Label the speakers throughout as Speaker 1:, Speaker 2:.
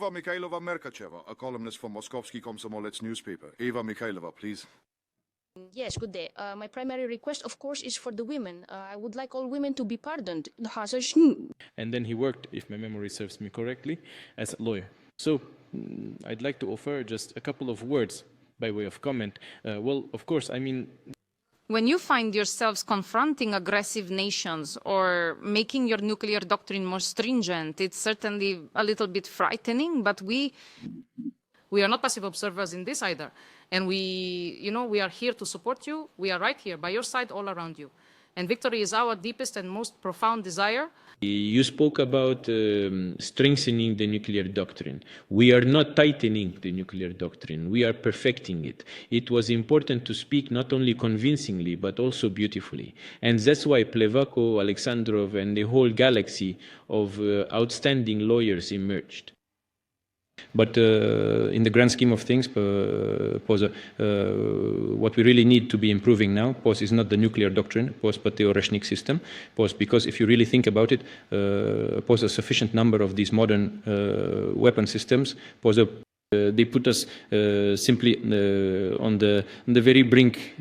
Speaker 1: Eva Mikhailova Merkacheva, a columnist for Moskovsky Komsomolets newspaper. Eva Mikhailova, please.
Speaker 2: Yes, good day. My primary request, of course, is for the women. I would like all women to be pardoned.
Speaker 3: And then he worked, if my memory serves me correctly, as a lawyer. So I'd like to offer just a couple of words by way of comment. Well, of course, I mean...
Speaker 4: When you find yourselves confronting aggressive nations or making your nuclear doctrine more stringent, it's certainly a little bit frightening, but we are not passive observers in this either. And we are here to support you. We are right here by your side, all around you. And victory is our deepest and most profound desire.
Speaker 3: You spoke about strengthening the nuclear doctrine. We are not tightening the nuclear doctrine. We are perfecting it. It was important to speak not only convincingly, but also beautifully. And that's why Plevako, Alexandrov, and the whole galaxy of outstanding lawyers emerged. But in the grand scheme of things, what we really need to be improving now, is not the nuclear doctrine, but the Oreshnik system, because if you really think about it, a sufficient number of these modern weapon systems, they put us simply on the very brink,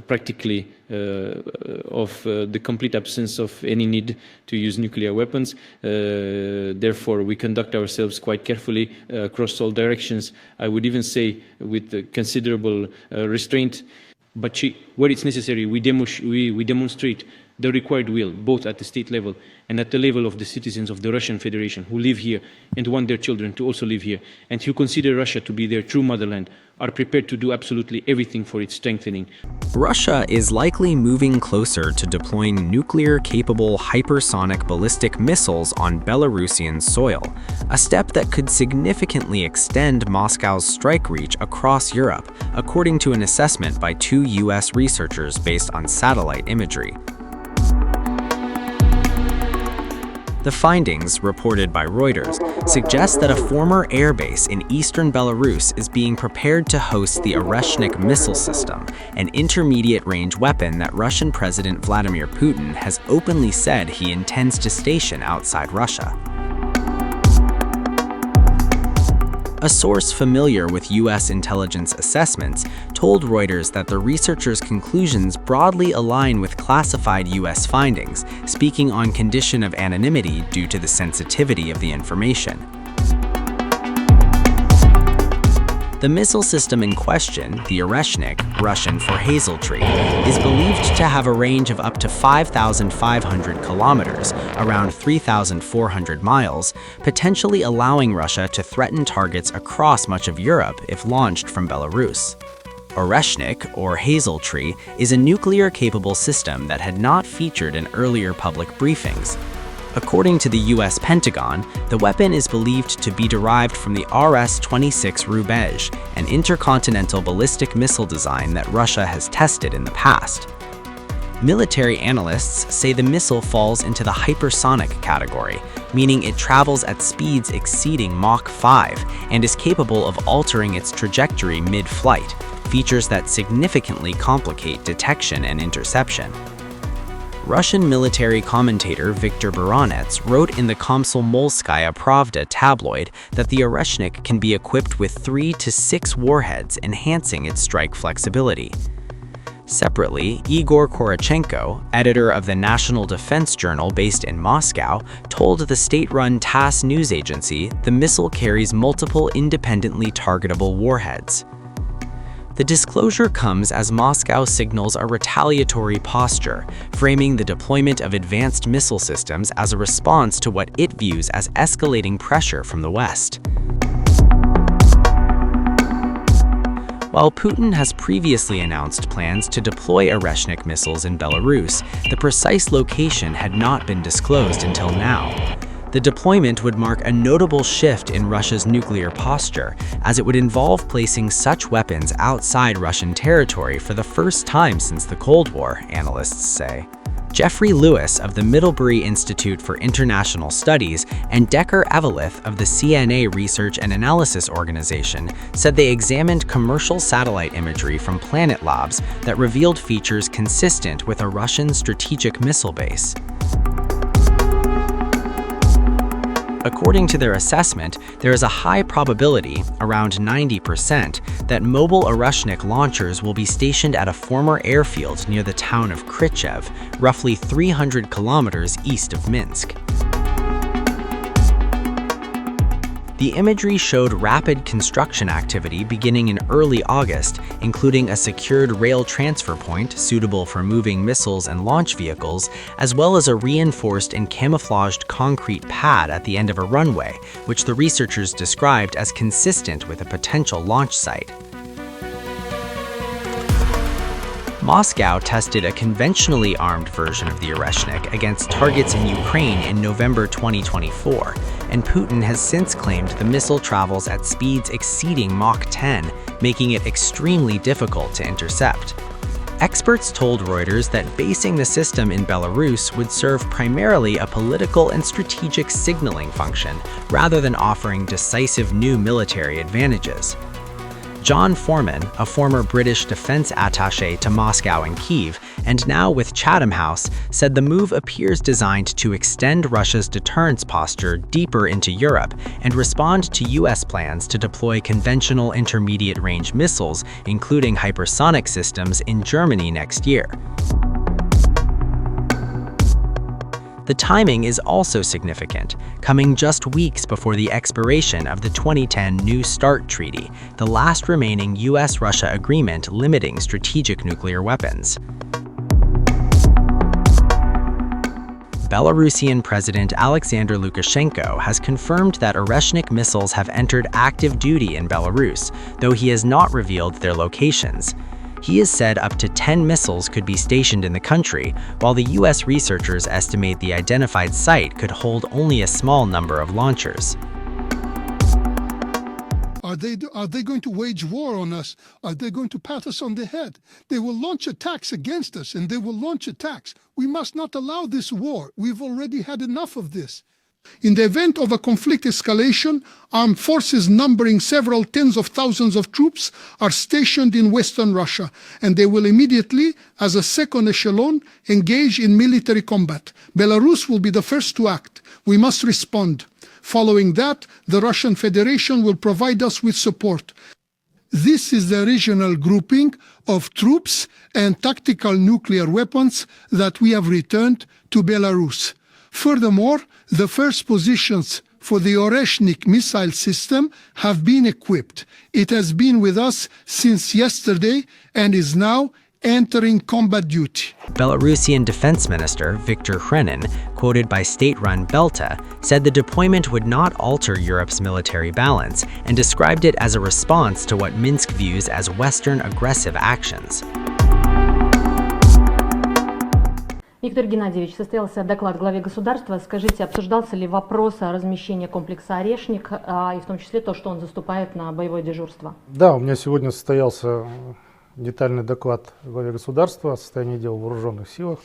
Speaker 3: practically, of the complete absence of any need to use nuclear weapons. Therefore, we conduct ourselves quite carefully across all directions. I would even say with considerable restraint. But where it's necessary, we demonstrate the required will, both at the state level and at the level of the citizens of the Russian Federation who live here and want their children to also live here, and who consider Russia to be their true motherland, are prepared to do absolutely everything for its strengthening.
Speaker 5: Russia is likely moving closer to deploying nuclear-capable hypersonic ballistic missiles on Belarusian soil, a step that could significantly extend Moscow's strike reach across Europe, according to an assessment by 2 U.S. researchers based on satellite imagery. The findings, reported by Reuters, suggest that a former airbase in eastern Belarus is being prepared to host the Oreshnik missile system, an intermediate-range weapon that Russian President Vladimir Putin has openly said he intends to station outside Russia. A source familiar with U.S. intelligence assessments told Reuters that the researchers' conclusions broadly align with classified U.S. findings, speaking on condition of anonymity due to the sensitivity of the information. The missile system in question, the Oreshnik, Russian for hazeltree, is believed to have a range of up to 5,500 kilometers, around 3,400 miles, potentially allowing Russia to threaten targets across much of Europe if launched from Belarus. Oreshnik, or hazeltree, is a nuclear-capable system that had not featured in earlier public briefings. According to the U.S. Pentagon, the weapon is believed to be derived from the RS-26 Rubezh, an intercontinental ballistic missile design that Russia has tested in the past. Military analysts say the missile falls into the hypersonic category, meaning it travels at speeds exceeding Mach 5 and is capable of altering its trajectory mid-flight, features that significantly complicate detection and interception. Russian military commentator Viktor Baranets wrote in the Komsomolskaya Pravda tabloid that the Oreshnik can be equipped with 3 to 6 warheads, enhancing its strike flexibility. Separately, Igor Korochenko, editor of the National Defense Journal based in Moscow, told the state-run TASS news agency the missile carries multiple independently targetable warheads. The disclosure comes as Moscow signals a retaliatory posture, framing the deployment of advanced missile systems as a response to what it views as escalating pressure from the West. While Putin has previously announced plans to deploy Oreshnik missiles in Belarus, the precise location had not been disclosed until now. The deployment would mark a notable shift in Russia's nuclear posture, as it would involve placing such weapons outside Russian territory for the first time since the Cold War, analysts say. Jeffrey Lewis of the Middlebury Institute for International Studies and Decker Evelith of the CNA Research and Analysis Organization said they examined commercial satellite imagery from Planet Labs that revealed features consistent with a Russian strategic missile base. According to their assessment, there is a high probability, around 90%, that mobile Oreshnik launchers will be stationed at a former airfield near the town of Krychev, roughly 300 kilometers east of Minsk. The imagery showed rapid construction activity beginning in early August, including a secured rail transfer point suitable for moving missiles and launch vehicles, as well as a reinforced and camouflaged concrete pad at the end of a runway, which the researchers described as consistent with a potential launch site. Moscow tested a conventionally armed version of the Oreshnik against targets in Ukraine in November 2024, and Putin has since claimed the missile travels at speeds exceeding Mach 10, making it extremely difficult to intercept. Experts told Reuters that basing the system in Belarus would serve primarily a political and strategic signaling function, rather than offering decisive new military advantages. John Foreman, a former British defense attaché to Moscow and Kyiv, and now with Chatham House, said the move appears designed to extend Russia's deterrence posture deeper into Europe and respond to US plans to deploy conventional intermediate-range missiles, including hypersonic systems, in Germany next year. The timing is also significant, coming just weeks before the expiration of the 2010 New START Treaty, the last remaining US-Russia agreement limiting strategic nuclear weapons. Belarusian President Alexander Lukashenko has confirmed that Oreshnik missiles have entered active duty in Belarus, though he has not revealed their locations. He has said up to 10 missiles could be stationed in the country, while the US researchers estimate the identified site could hold only a small number of launchers.
Speaker 6: Are they going to wage war on us? Are they going to pat us on the head? They will launch attacks against us, and they will launch attacks. We must not allow this war. We've already had enough of this. In the event of a conflict escalation, armed forces numbering several tens of thousands of troops are stationed in Western Russia, and they will immediately, as a second echelon, engage in military combat. Belarus will be the first to act. We must respond. Following that, the Russian Federation will provide us with support. This is the regional grouping of troops and tactical nuclear weapons that we have returned to Belarus. Furthermore, the first positions for the Oreshnik missile system have been equipped. It has been with us since yesterday and is now entering combat duty.
Speaker 5: Belarusian Defense Minister Viktor Hrenin, quoted by state-run Belta, said the deployment would not alter Europe's military balance and described it as a response to what Minsk views as Western aggressive actions.
Speaker 7: Виктор Геннадьевич, состоялся доклад главе государства. Скажите, обсуждался ли вопрос о размещении комплекса «Орешник», и в том числе то, что он заступает на боевое дежурство?
Speaker 8: Да, у меня сегодня состоялся детальный доклад главе государства о состоянии дел в вооруженных силах.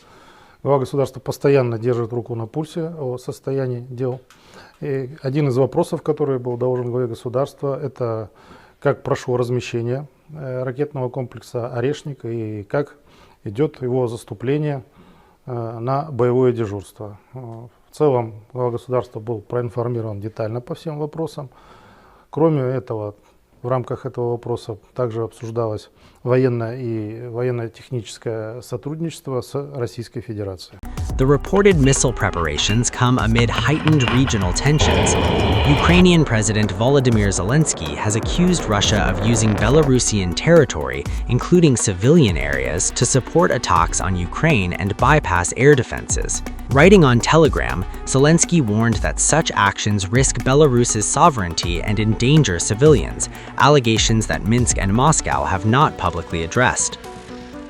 Speaker 8: Глава государства постоянно держит руку на пульсе о состоянии дел. И один из вопросов, который был доложен главе государства, это как прошло размещение ракетного комплекса «Орешник» и как идет его заступление на боевое дежурство. В целом, глава государства был проинформирован детально по всем вопросам. Кроме этого, в рамках этого вопроса также обсуждалось военное и военно-техническое сотрудничество с Российской Федерацией.
Speaker 5: The reported missile preparations come amid heightened regional tensions. Ukrainian President Volodymyr Zelensky has accused Russia of using Belarusian territory, including civilian areas, to support attacks on Ukraine and bypass air defenses. Writing on Telegram, Zelensky warned that such actions risk Belarus's sovereignty and endanger civilians, allegations that Minsk and Moscow have not publicly addressed.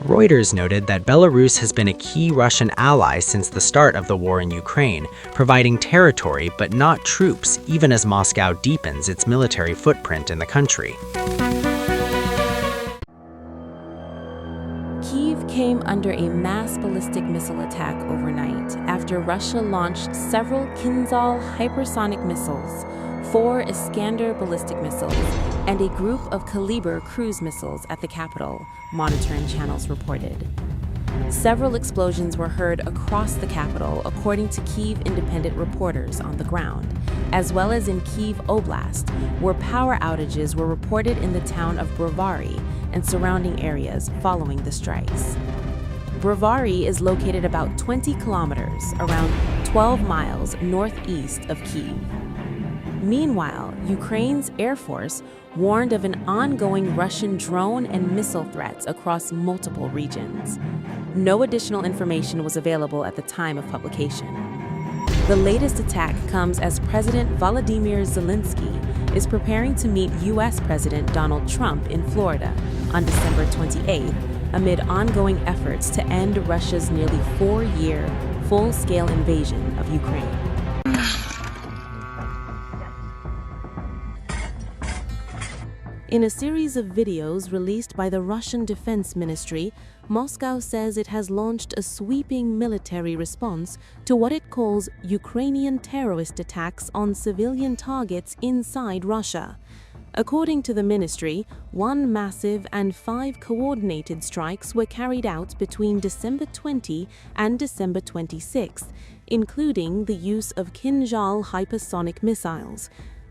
Speaker 5: Reuters noted that Belarus has been a key Russian ally since the start of the war in Ukraine, providing territory but not troops, even as Moscow deepens its military footprint in the country.
Speaker 9: Kyiv came under a mass ballistic missile attack overnight after Russia launched several Kinzhal hypersonic missiles, 4 Iskander ballistic missiles, and a group of Kaliber cruise missiles at the capital, monitoring channels reported. Several explosions were heard across the capital, according to Kyiv independent reporters on the ground, as well as in Kyiv Oblast, where power outages were reported in the town of Brovary and surrounding areas following the strikes. Brovary is located about 20 kilometers, around 12 miles northeast of Kyiv. Meanwhile, Ukraine's Air Force warned of an ongoing Russian drone and missile threats across multiple regions. No additional information was available at the time of publication. The latest attack comes as President Volodymyr Zelensky is preparing to meet U.S. President Donald Trump in Florida on December 28th, amid ongoing efforts to end Russia's nearly 4-year full-scale invasion of Ukraine. In a series of videos released by the Russian Defense Ministry, Moscow says it has launched a sweeping military response to what it calls Ukrainian terrorist attacks on civilian targets inside Russia. According to the ministry, 1 massive and 5 coordinated strikes were carried out between December 20 and December 26, including the use of Kinzhal hypersonic missiles.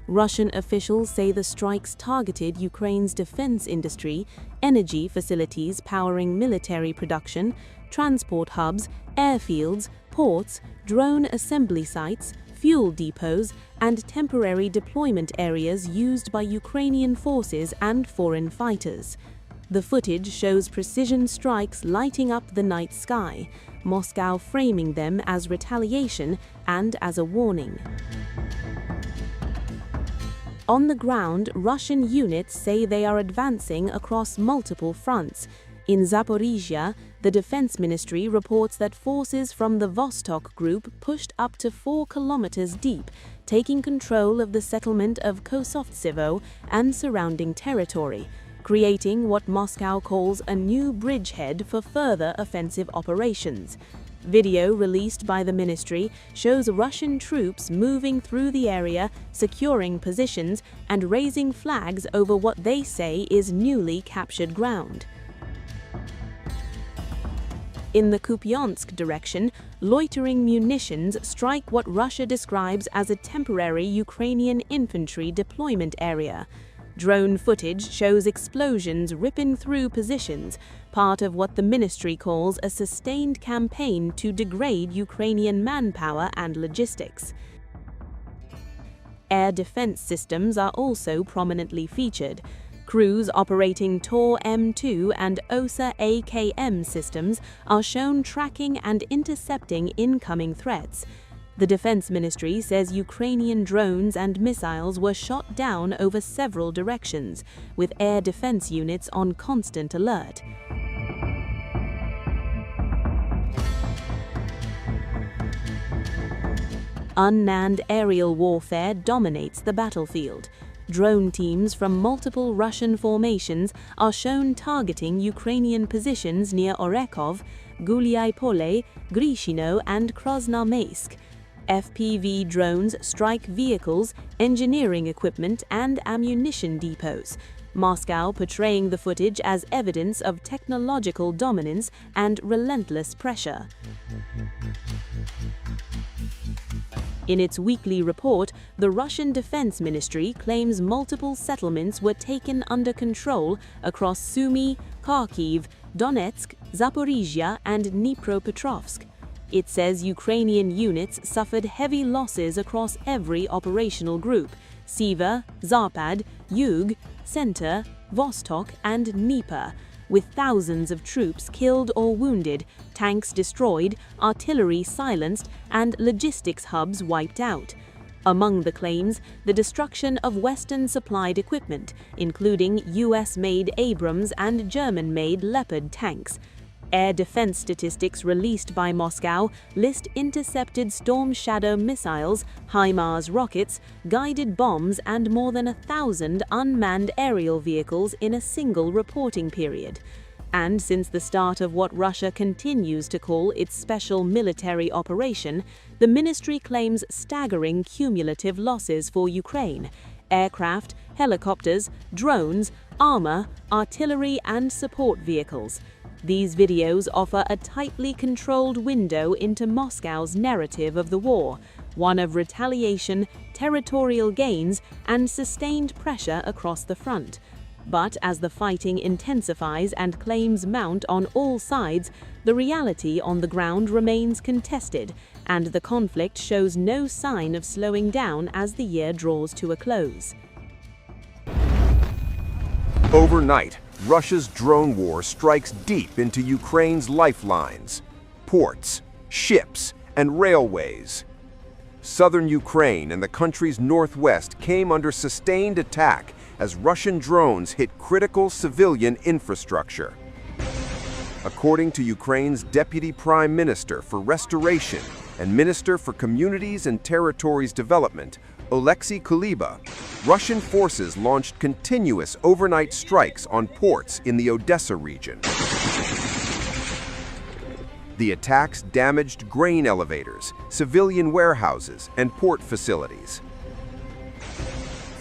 Speaker 9: Russian officials say the strikes targeted Ukraine's defense industry, energy facilities powering military production, transport hubs, airfields, ports, drone assembly sites, fuel depots, and temporary deployment areas used by Ukrainian forces and foreign fighters. The footage shows precision strikes lighting up the night sky, Moscow framing them as retaliation and as a warning. On the ground, Russian units say they are advancing across multiple fronts. In Zaporizhia, the Defense Ministry reports that forces from the Vostok Group pushed up to 4 kilometers deep, taking control of the settlement of Kosovtsevo and surrounding territory, creating what Moscow calls a new bridgehead for further offensive operations. Video released by the ministry shows Russian troops moving through the area, securing positions, and raising flags over what they say is newly captured ground. In the Kupiansk direction, loitering munitions strike what Russia describes as a temporary Ukrainian infantry deployment area. Drone footage shows explosions ripping through positions, part of what the ministry calls a sustained campaign to degrade Ukrainian manpower and logistics. Air defense systems are also prominently featured. Crews operating Tor M2 and OSA AKM systems are shown tracking and intercepting incoming threats. The Defense Ministry says Ukrainian drones and missiles were shot down over several directions, with air defense units on constant alert. Unmanned aerial warfare dominates the battlefield. Drone teams from multiple Russian formations are shown targeting Ukrainian positions near Orekov, Guliai-Pole, Grishino, and Krasnoyarsk. FPV drones strike vehicles, engineering equipment, and ammunition depots. Moscow portraying the footage as evidence of technological dominance and relentless pressure. In its weekly report, the Russian Defense Ministry claims multiple settlements were taken under control across Sumy, Kharkiv, Donetsk, Zaporizhia, and Dnipropetrovsk. It says Ukrainian units suffered heavy losses across every operational group: Siva, Zarpad, Yug, Center, Vostok, and Dnieper, with thousands of troops killed or wounded, tanks destroyed, artillery silenced, and logistics hubs wiped out. Among the claims, the destruction of Western-supplied equipment, including US-made Abrams and German-made Leopard tanks. Air defense statistics released by Moscow list intercepted Storm Shadow missiles, HIMARS rockets, guided bombs, and more than 1,000 unmanned aerial vehicles in a single reporting period. And since the start of what Russia continues to call its special military operation, the ministry claims staggering cumulative losses for Ukraine: aircraft, helicopters, drones, armor, artillery, and support vehicles. These videos offer a tightly controlled window into Moscow's narrative of the war, one of retaliation, territorial gains, and sustained pressure across the front. But as the fighting intensifies and claims mount on all sides, the reality on the ground remains contested, and the conflict shows no sign of slowing down as the year draws to a close.
Speaker 10: Overnight, Russia's drone war strikes deep into Ukraine's lifelines, ports, ships, and railways. Southern Ukraine and the country's northwest came under sustained attack as Russian drones hit critical civilian infrastructure. According to Ukraine's Deputy Prime Minister for Restoration and Minister for Communities and Territories Development, Oleksiy Kulyba, Russian forces launched continuous overnight strikes on ports in the Odessa region. The attacks damaged grain elevators, civilian warehouses, and port facilities.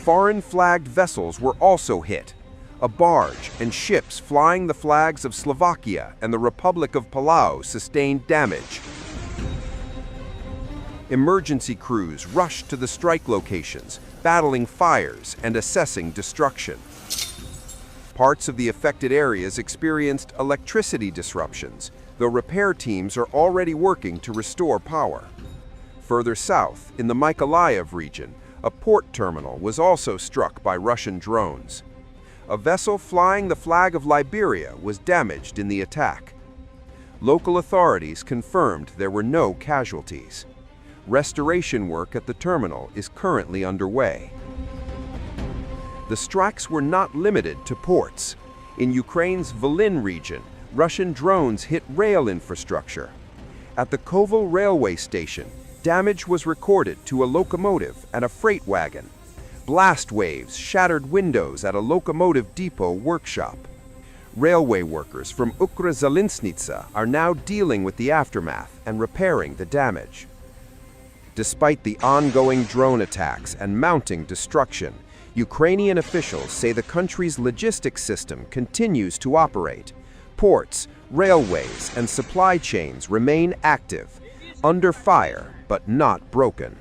Speaker 10: Foreign-flagged vessels were also hit. A barge and ships flying the flags of Slovakia and the Republic of Palau sustained damage. Emergency crews rushed to the strike locations, battling fires and assessing destruction. Parts of the affected areas experienced electricity disruptions, though repair teams are already working to restore power. Further south, in the Mykolaiv region, a port terminal was also struck by Russian drones. A vessel flying the flag of Liberia was damaged in the attack. Local authorities confirmed there were no casualties. Restoration work at the terminal is currently underway. The strikes were not limited to ports. In Ukraine's Volyn region, Russian drones hit rail infrastructure. At the Koval railway station, damage was recorded to a locomotive and a freight wagon. Blast waves shattered windows at a locomotive depot workshop. Railway workers from Ukra-Zalintnitsa are now dealing with the aftermath and repairing the damage. Despite the ongoing drone attacks and mounting destruction, Ukrainian officials say the country's logistics system continues to operate. Ports, railways, and supply chains remain active, under fire but not broken.